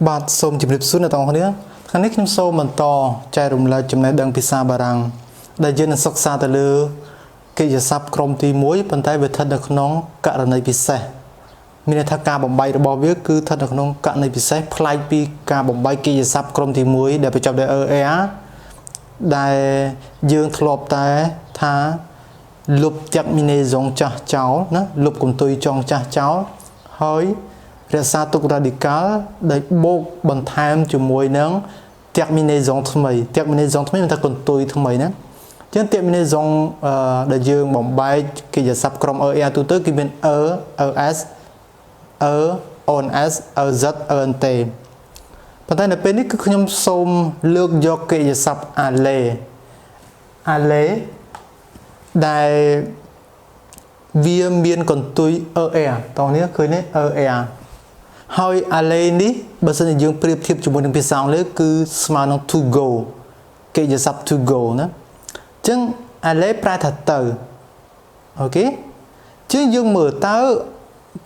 បាទសូមជម្រាបសួរអ្នកទាំងអស់គ្នាថ្ងៃនេះខ្ញុំសូមបន្តចែករំលែកចំណេះដឹងភាសាបារាំងដែលយើងនឹងសិក្សាទៅលើកិច្ចសព្ទក្រុមទី1ប៉ុន្តែវាស្ថិតនៅក្នុងករណីពិសេសមានន័យថាការបំបីរបស់វាគឺស្ថិតនៅក្នុងករណីពិសេសប្លែកពីការបំបីកិច្ចសព្ទក្រុមទី1ដែលបញ្ចប់ដោយ ALLER ដែលយើងធ្លាប់តែថាលុប terminaison ចាស់ចោលណាលុបកន្ទុយចុងចាស់ចោលហើយរក្សាទុក radical ដែលបូកបន្ថែមជាមួយនឹង terminaison ថ្មី terminaison ថ្មីមានថាកន្ទុយថ្មីណាអញ្ចឹង terminaison ដែលយើងបំបែកកិច្ចសព្ទក្រុម ALLER ទូទៅគឺមាន ES ONS EZ ENT ប៉ុន្តែនៅពេលនេះគឺខ្ញុំសូមលើកយកកិច្ចសព្ទ ALLER ដែលវាមានកន្ទុយ ER តោះនេះឃើញទេ ER ហើយ ALLER នេះបើសិនជាយើងប្រៀបធៀបជាមួយនឹងភាសាអង់គ្លេសគឺស្មើនឹង to go កិច្ចសព្ទ to go ណាអញ្ចឹង ALLER ប្រែថាទៅអូខេអញ្ចឹងយើងមើលតើ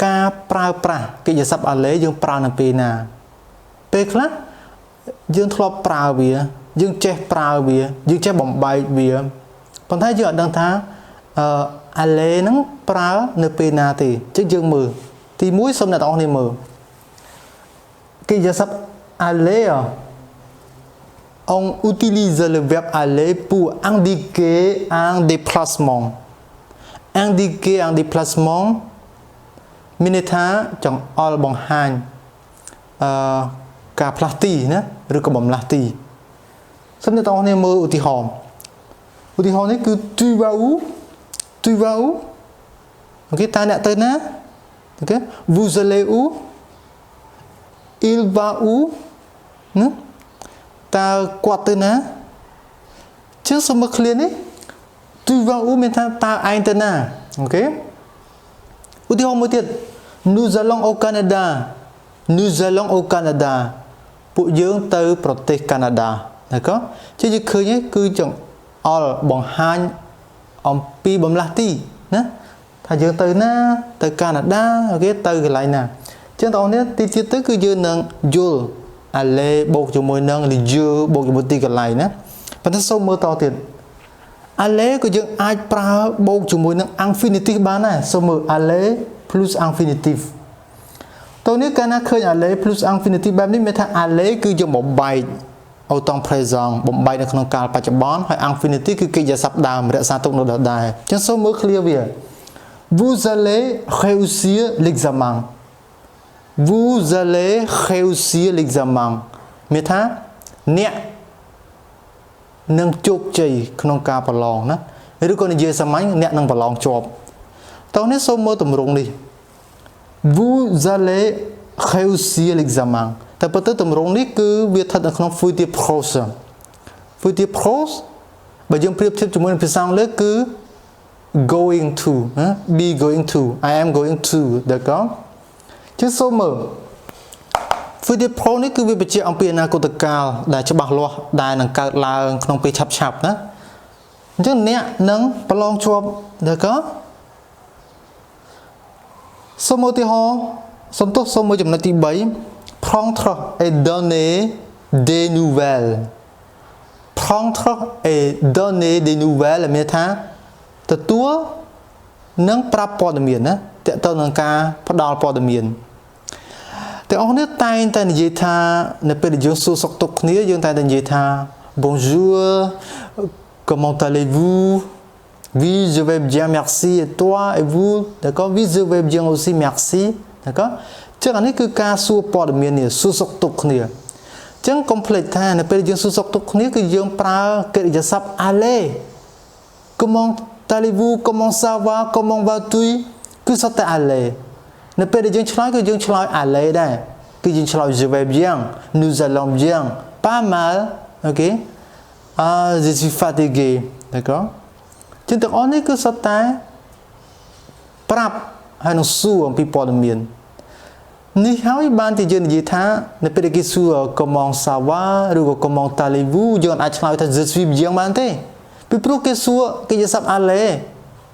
ការប្រើប្រាស់កិច្ចសព្ទ ALLER យើងប្រើនៅពេលណាពេលខ្លះយើងធ្លាប់ប្រើវាយើងចេះប្រើវាយើងចេះបំបែកវាប៉ុន្តែយើងអត់ដឹងថាALLER ហ្នឹងប្រើនៅពេលណាទេអញ្ចឹងយើងមើលទី1សូមអ្នកទាំងអស់គ្នាមើលកិច្ចសព្ទ ALLER on utilise le verbe aller pour indiquer un déplacement indiquer un déplacement មានន័យថាចង្អុលបង្ហាញការផ្លាស់ទីណាឬក៏បំលាស់ទីសូមអ្នកទាំងអស់គ្នាមើលឧទាហរណ៍នេះគឺ tu vas où tu vas où អូខេតើអ្នកទៅណាអូខេ vous allez où il va où ណាតើគាត់ទៅណាជឿសូមមើលឃ្លានេះ tu vas où មានថាតើឯងទៅណាអូខេឧទាហរណ៍មួយទៀត nous allons au Canada nous allons au Canada ពួកយើងទៅប្រទេសកាណាដាណាក៏ជាយើងឃើញគឺចង្អុលបង្ហាញអំពីបំលាស់ទីណាថាយើងទៅណាទៅកាណាដាអូខេទៅកន្លែងណាអញ្ចឹងបងប្អូនទីទៀតទៅគឺយើងនឹងយល់ ALLER បូកជាមួយនឹង lieu បូកជាមួយទីកន្លែងណាប៉ុន្តែសូមមើលតទៀត ALLER ក៏យើងអាចប្រើបូកជាមួយនឹង infinitive បានដែរសូមមើល ALLER plus infinitive តើនេះកាលណាឃើញ ALLER plus infinitive បែបនេះមានថា ALLER គឺយើងបំបែកau temps présent បំបែកនៅក្នុងកាលបច្ចុប្បន្នហើយ infinitive គឺកិច្ចសព្ទដើមរក្សាទុកនៅដដែលអញ្ចឹងសូមមើល clear វា vous allez réussir l'examen vous allez réussir l'examen មានថាអ្នកនឹងជោគជ័យក្នុងការប្រឡងណាឬក៏និយាយសាមញ្ញអ្នកនឹងប្រឡងជាប់តោះនេះសូមមើលទម្រង់នេះ vous allez réussir l'examen តែប៉ុន្តែទម្រង់នេះគឺវាស្ថិតនៅក្នុង future phrase future phrase បើយើងប្រៀបធៀបជាមួយនឹងភាសាអង់គ្លេសគឺ going to be going to I am going to d'accord ជាសូមមើល future phrase នេះគឺវាបញ្ជាក់អំពីអនាគតកាលដែលច្បាស់លាស់ដែលនឹងកើតឡើងក្នុងពេលឆាប់ៗណាអញ្ចឹងអ្នកនឹងប្រឡងជាប់ d'accord សូមឧទាហរណ៍សូមមើលចំណុចទី3 prendre et donner des nouvelles prendre et donner des nouvelles មានថាទទួលនិងប្រាប់ព័ត៌មានណាតើតើនឹងការផ្ដល់ព័ត៌មានទាំងអស់នេះតែងតែនិយាយថានៅពេលដែលយើងសួរសុខទុក្ខគ្នាយើងតែងតែនិយាយថា bonjour comment allez-vous oui je vais bien merci et toi et vous d'accord oui je vais bien aussi merci d'accord ចឹងអានេះគឺការសួរព័ត៌មាននេះសួរសុខទុក្ខគ្នាចឹងកុំភ្លេចថានៅពេលយើងសួរសុខទុក្ខគ្នាគឺយើងប្រើកិរិយាសព្ទ ALLER comment allez-vous comment ça va comment vas-tu គឺសុទ្ធតែ ALLER នៅពេលដែលយើងឆ្លើយគឺយើងឆ្លើយ ALLER ដែរគឺយើងឆ្លើយ je vais bien nous allons bien pas mal OK je suis fatigué d'accord ចឹងទាំងអស់នេះគឺសុទ្ធតែប្រាប់ហើយនឹងសួរអំពីព័ត៌មាននេះហើយបានជាយើងនិយាយថានៅពេលគេសួរ comment ça va ឬក៏ comment allez-vous យើងអាចឆ្លើយថា je suis bien បានទេពីព្រោះគេសួរកិច្ចសព្ទ ALLER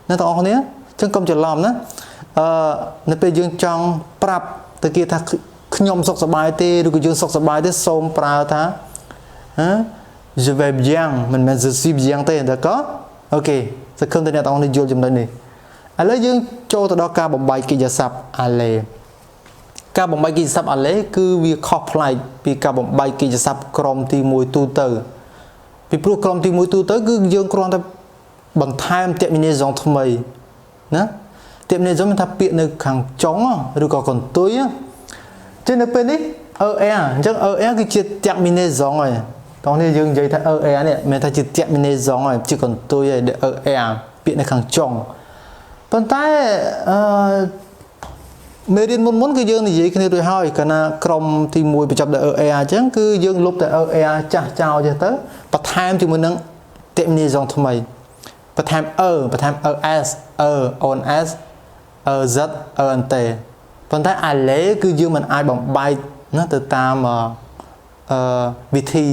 អ្នកទាំងអស់គ្នាចឹងកុំច្រឡំណានៅពេលយើងចង់ប្រាប់ទៅគេថា ខ្ញុំសុខសប្បាយទេឬក៏យើងសុខសប្បាយទេសូមប្រើថា je vais bien មិនមែន je suis bien ទេ d'accord OK សង្ឃឹមថាអ្នកទាំងអស់នេះយល់ចំណុចនេះឥឡូវយើងចូលទៅដល់ការបំបែកកិច្ចសព្ទ aller ការបំបែកកិច្ចសព្ទ aller គឺវាខុសប្លែកពីការបំបែកកិច្ចសព្ទក្រុមទី1ទូទៅពីព្រោះក្រុមទី1ទូទៅគឺយើងគ្រាន់តែបន្ថែម terminaison ថ្មីណា terminaison មានថាពាក្យនៅខាងចុងឬក៏កន្ទុយចឹងនៅពេលនេះ er អញ្ចឹង er គឺជា terminaison ហើយតោះនេះយើងនិយាយថា er នេះមានថាជា terminaison ហើយជាកន្ទុយហើយ er ពាក្យនៅខាងចុងប៉ុន្តែមេរៀនមុនគឺយើងនិយាយគ្នារួចហើយកាលណាក្រុមទី1បញ្ចប់ដោយ er អញ្ចឹងគឺយើងលុបតែ er ចាស់ចោលចេះទៅបន្ថែមជាមួយនឹង terminaison ថ្មីបន្ថែម បន្ថែម es ons z ent ប៉ុន្តែ aller គឺយើងមិនអាចបំបែកណាទៅតាមវិធី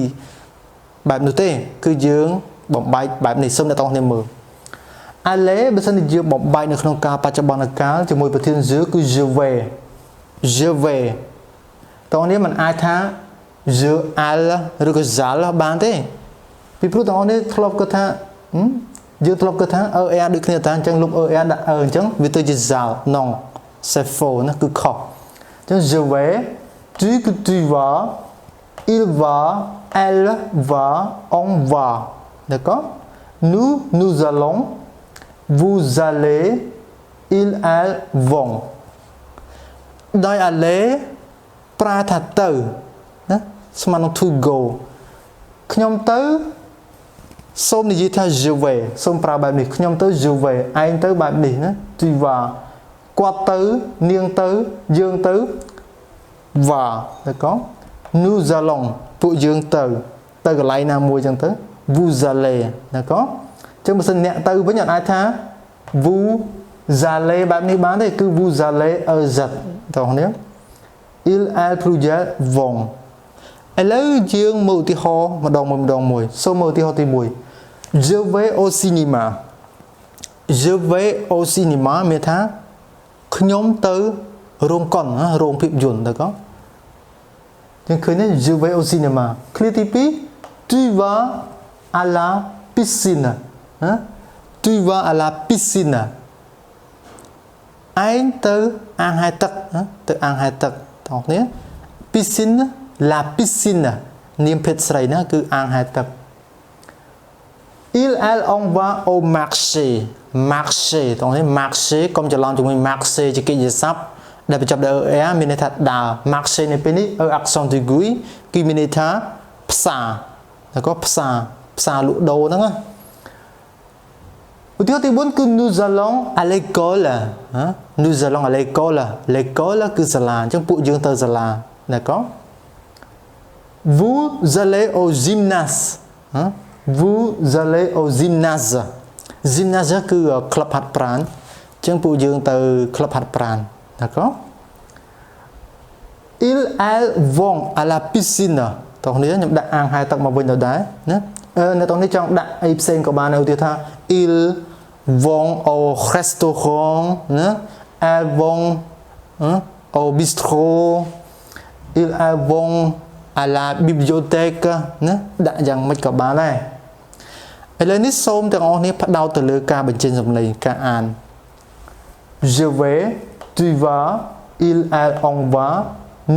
បែបនោះទេគឺយើងបំបែកបែបនេះសូមអ្នកទាំងគ្នាមើល aller បើសិនជាយើងបំបែកនៅក្នុងកាលបច្ចុប្បន្នកាលជាមួយប្រធាន je គឺ je vais តោះនេះមិនអាចថា je al ឬក៏ zal បានទេពីព្រោះតោះនេះធ្លាប់គាត់ថាយើងធ្លាប់គាត់ថា er ដូចគ្នាតាអញ្ចឹងលុប er ដាក់ អញ្ចឹងវាទៅជា zal non c'est faux ណាគឺខុសអញ្ចឹង je vais tu que tu vas il va elle va on va d'accord nous allons vous allez ils elles vont ដោយ aller ប្រើថាទៅណាស្មើនឹង to go ខ្ញុំទៅសូមនិយាយថា je vais សូមប្រើបែបនេះខ្ញុំទៅ je vais ឯងទៅបែបនេះណា tu vas គាត់ទៅនាងទៅយើងទៅ va d'accord nous allons ពួកយើងទៅកន្លែងណាមួយចឹងទៅ vous allez d'accord ចឹងបើសិនអ្នកទៅវិញអត់អាចថា vous allez បែបនេះបានទេគឺ vous allez z តោះនេះ ils elles plusieurs vont ឥឡូវយើងមើលឧទាហរណ៍ម្ដងមួយសូមមើលឧទាហរណ៍ទី1 je vais au cinéma je vais au cinéma មានថាខ្ញុំទៅរោងកុនរោងភាពយន្តតើក៏យើងឃើញនេះ je vais au cinéma ឃ្លាទី2 tu vas à la piscine tu vas à la piscine ឯងទៅអាងហែលទឹកទៅអាងហែលទឹកតោះនេះ piscine la piscine នាមភេទស្រីណាគឺអាងហែលទឹក il elle on va au marché តោះនេះ marché កុំច្រឡំជាមួយ marché ជាកិច្ចសព្ទដែលបញ្ចប់ដោយ er មានន័យថាដើរ marché នៅពេលនេះ accent aigu គឺមានន័យថាផ្សារแล้วก็ផ្សារលក់ដូរហ្នឹងណាឧទាហរណ៍ទី4គឺ nous allons à l'école nous allons à l'école គឺសាលាអញ្ចឹងពួកយើងទៅសាលា d'accord vous allez au gymnase vous allez au gymnase គឺក្លឹបហាត់ប្រាណអញ្ចឹងពួកយើងទៅក្លឹបហាត់ប្រាណ d'accord ils elles vont à la piscine តោះនេះខ្ញុំដាក់អាងហែលទឹកមកវិញទៅដែរណានៅតោះនេះចង់ដាក់អីផ្សេងក៏បានដែរឧទាហរណ៍ថា ils vont au restaurant ណា elles vont au bistrot ils elles vont à la bibliothèque ណាដាក់យ៉ាងម៉េចក៏បានដែរឥឡូវនេះសូមទាំងអស់គ្នាផ្ដោតទៅលើការបញ្ចេញសំឡេងការអាន je vais tu vas il elle on va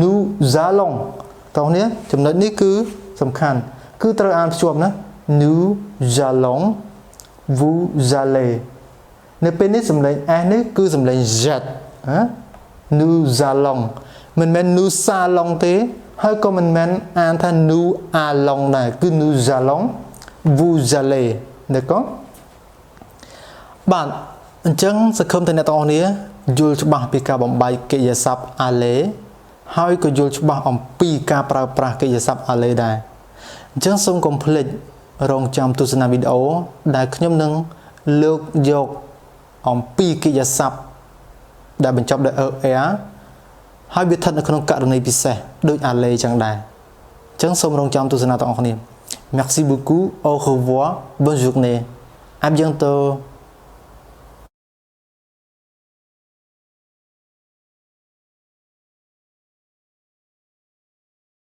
nous allons តោះនេះចំណុចនេះគឺសំខាន់គឺត្រូវអានភ្ជាប់ណា nous allons vous allez នៅពេលនេះសំឡេង s នេះគឺសំឡេង z nous allons មិនមែន nous allons ទេហើយក៏មិនមែនអានថា nous allons ដែរគឺ nous allons vous allez d'accord បាទអញ្ចឹងសង្ឃឹមថាអ្នកទាំងអស់គ្នាយល់ច្បាស់ពីការបំបែកកិច្ចសព្ទ aller ហើយក៏យល់ច្បាស់អំពីការប្រើប្រាស់កិច្ចសព្ទ aller ដែរអញ្ចឹងសូមកុំភ្លេចរងចាំទស្សនាវីដេអូដែលខ្ញុំនឹងលើកយកអំពីកិច្ចសព្ទដែលបញ្ចប់ដោយ er ហើយវាស្ថិតនៅក្នុងករណីពិសេសដូច aller ចឹងដែរអញ្ចឹងសូមរងចាំទស្សនាទាំងអស់គ្នា Merci beaucoup au revoir bonne journée à bientôt